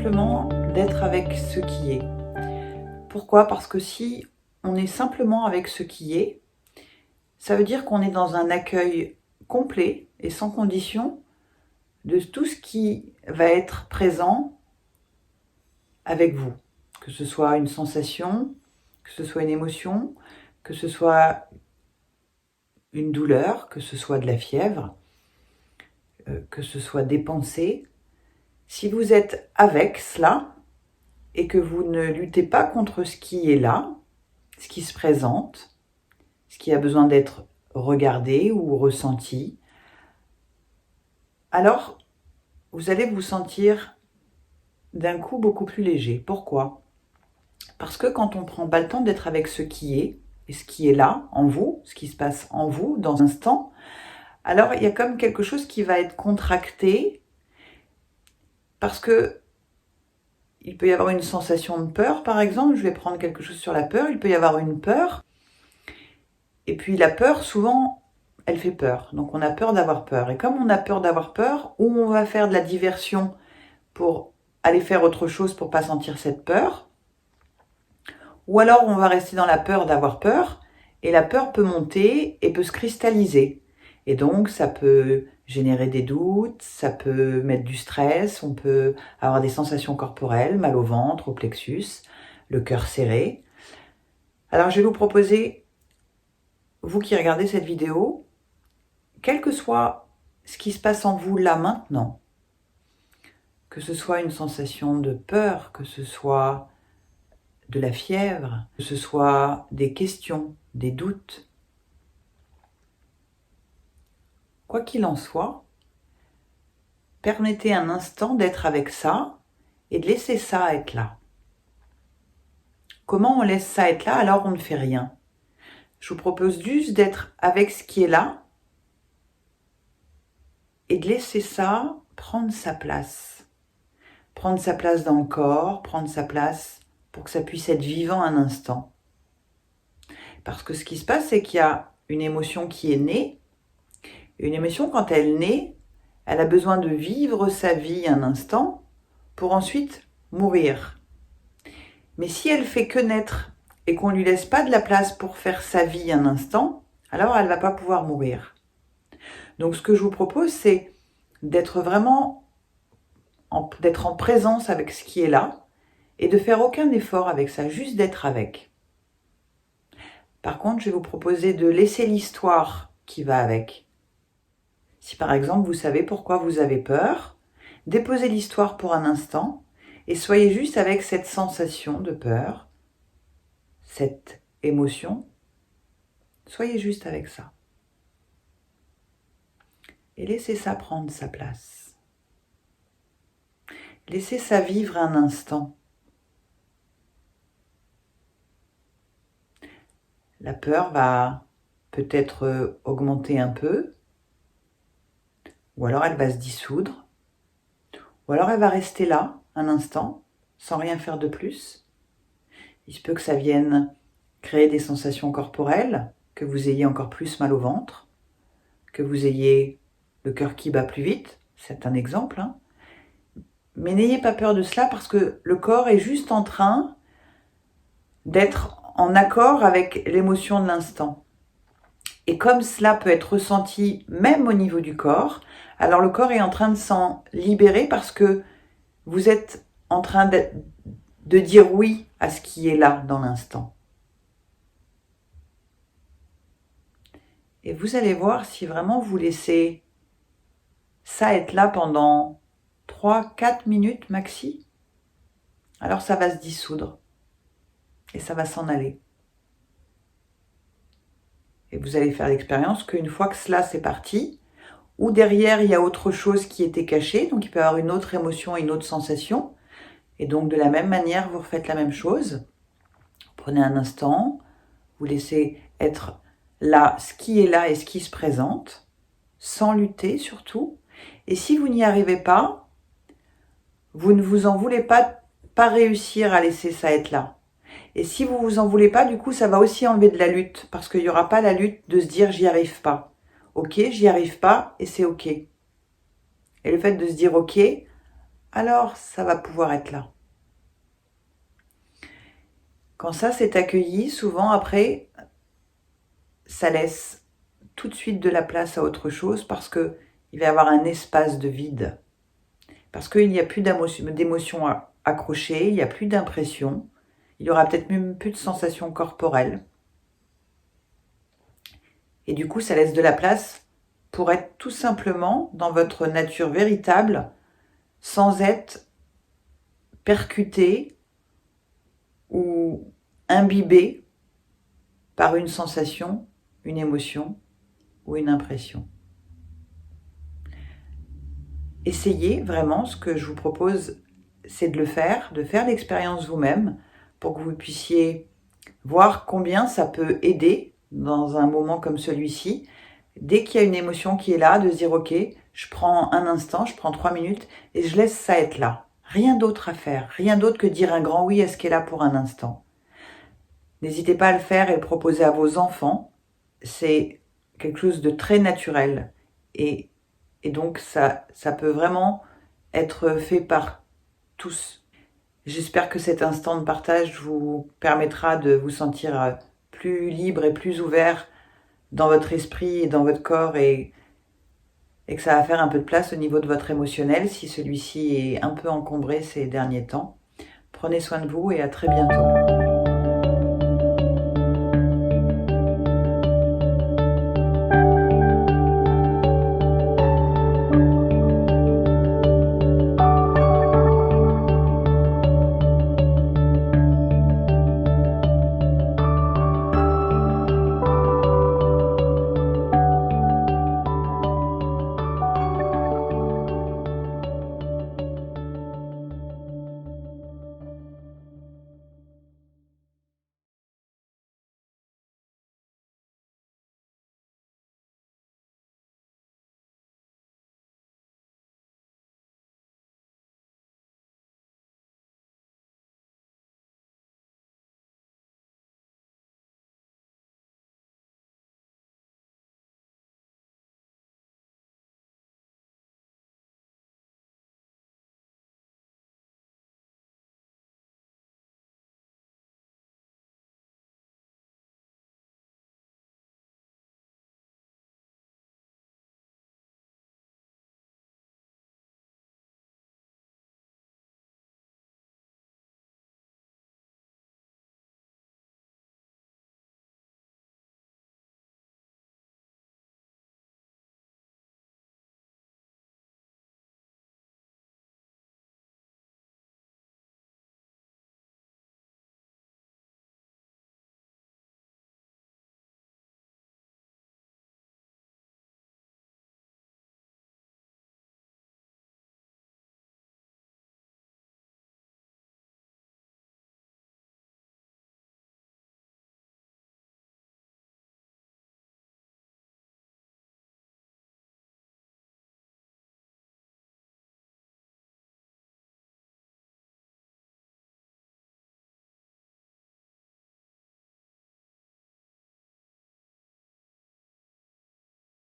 simplement d'être avec ce qui est. Pourquoi? Parce que si on est simplement avec ce qui est, ça veut dire qu'on est dans un accueil complet et sans condition de tout ce qui va être présent avec vous. Que ce soit une sensation, que ce soit une émotion, que ce soit une douleur, que ce soit de la fièvre, que ce soit des pensées. Si vous êtes avec cela et que vous ne luttez pas contre ce qui est là, ce qui se présente, ce qui a besoin d'être regardé ou ressenti, alors vous allez vous sentir d'un coup beaucoup plus léger. Pourquoi? Parce que quand on prend pas le temps d'être avec ce qui est, et ce qui est là, en vous, ce qui se passe en vous, dans un instant, alors il y a comme quelque chose qui va être contracté, parce que il peut y avoir une sensation de peur, par exemple. Je vais prendre quelque chose sur la peur. Il peut y avoir une peur. Et puis la peur, souvent, elle fait peur. Donc on a peur d'avoir peur. Et comme on a peur d'avoir peur, ou on va faire de la diversion pour aller faire autre chose pour pas sentir cette peur, ou alors on va rester dans la peur d'avoir peur, et la peur peut monter et peut se cristalliser. Et donc ça peut générer des doutes, ça peut mettre du stress, on peut avoir des sensations corporelles, mal au ventre, au plexus, le cœur serré. Alors je vais vous proposer, vous qui regardez cette vidéo, quel que soit ce qui se passe en vous là maintenant, que ce soit une sensation de peur, que ce soit de la fièvre, que ce soit des questions, des doutes, quoi qu'il en soit, permettez un instant d'être avec ça et de laisser ça être là. Comment on laisse ça être là alors on ne fait rien? Je vous propose juste d'être avec ce qui est là et de laisser ça prendre sa place. Prendre sa place dans le corps, prendre sa place pour que ça puisse être vivant un instant. Parce que ce qui se passe, c'est qu'il y a une émotion qui est née. Une émotion, quand elle naît, elle a besoin de vivre sa vie un instant pour ensuite mourir. Mais si elle fait que naître et qu'on ne lui laisse pas de la place pour faire sa vie un instant, alors elle ne va pas pouvoir mourir. Donc ce que je vous propose, c'est d'être vraiment d'être en présence avec ce qui est là et de faire aucun effort avec ça, juste d'être avec. Par contre, je vais vous proposer de laisser l'histoire qui va avec. Si par exemple vous savez pourquoi vous avez peur, déposez l'histoire pour un instant et soyez juste avec cette sensation de peur, cette émotion. Soyez juste avec ça. Et laissez ça prendre sa place. Laissez ça vivre un instant. La peur va peut-être augmenter un peu, ou alors elle va se dissoudre, ou alors elle va rester là un instant, sans rien faire de plus. Il se peut que ça vienne créer des sensations corporelles, que vous ayez encore plus mal au ventre, que vous ayez le cœur qui bat plus vite, c'est un exemple. Mais n'ayez pas peur de cela parce que le corps est juste en train d'être en accord avec l'émotion de l'instant. Et comme cela peut être ressenti même au niveau du corps, alors le corps est en train de s'en libérer parce que vous êtes en train de dire oui à ce qui est là dans l'instant. Et vous allez voir si vraiment vous laissez ça être là pendant 3-4 minutes maxi, alors ça va se dissoudre et ça va s'en aller. Et vous allez faire l'expérience qu'une fois que cela c'est parti, ou derrière il y a autre chose qui était cachée, donc il peut y avoir une autre émotion, une autre sensation, et donc de la même manière vous refaites la même chose. Prenez un instant, vous laissez être là ce qui est là et ce qui se présente, sans lutter surtout. Et si vous n'y arrivez pas, vous ne vous en voulez pas réussir à laisser ça être là. Et si vous vous en voulez pas, du coup, ça va aussi enlever de la lutte, parce qu'il n'y aura pas la lutte de se dire j'y arrive pas. Ok, j'y arrive pas, et c'est ok. Et le fait de se dire ok, alors ça va pouvoir être là. Quand ça s'est accueilli, souvent après, ça laisse tout de suite de la place à autre chose parce qu'il va y avoir un espace de vide. Parce qu'il n'y a plus d'émotions accrochées, il n'y a plus d'impression, il n'y aura peut-être même plus de sensations corporelles. Et du coup, ça laisse de la place pour être tout simplement dans votre nature véritable, sans être percuté ou imbibé par une sensation, une émotion ou une impression. Essayez vraiment, ce que je vous propose, c'est de faire l'expérience vous-même pour que vous puissiez voir combien ça peut aider dans un moment comme celui-ci. Dès qu'il y a une émotion qui est là, de se dire ok, je prends un instant, je prends 3 minutes et je laisse ça être là. Rien d'autre à faire, rien d'autre que dire un grand oui à ce qui est là pour un instant. N'hésitez pas à le faire et le proposer à vos enfants. C'est quelque chose de très naturel et donc ça peut vraiment être fait par tous. J'espère que cet instant de partage vous permettra de vous sentir plus libre et plus ouvert dans votre esprit et dans votre corps et que ça va faire un peu de place au niveau de votre émotionnel si celui-ci est un peu encombré ces derniers temps. Prenez soin de vous et à très bientôt.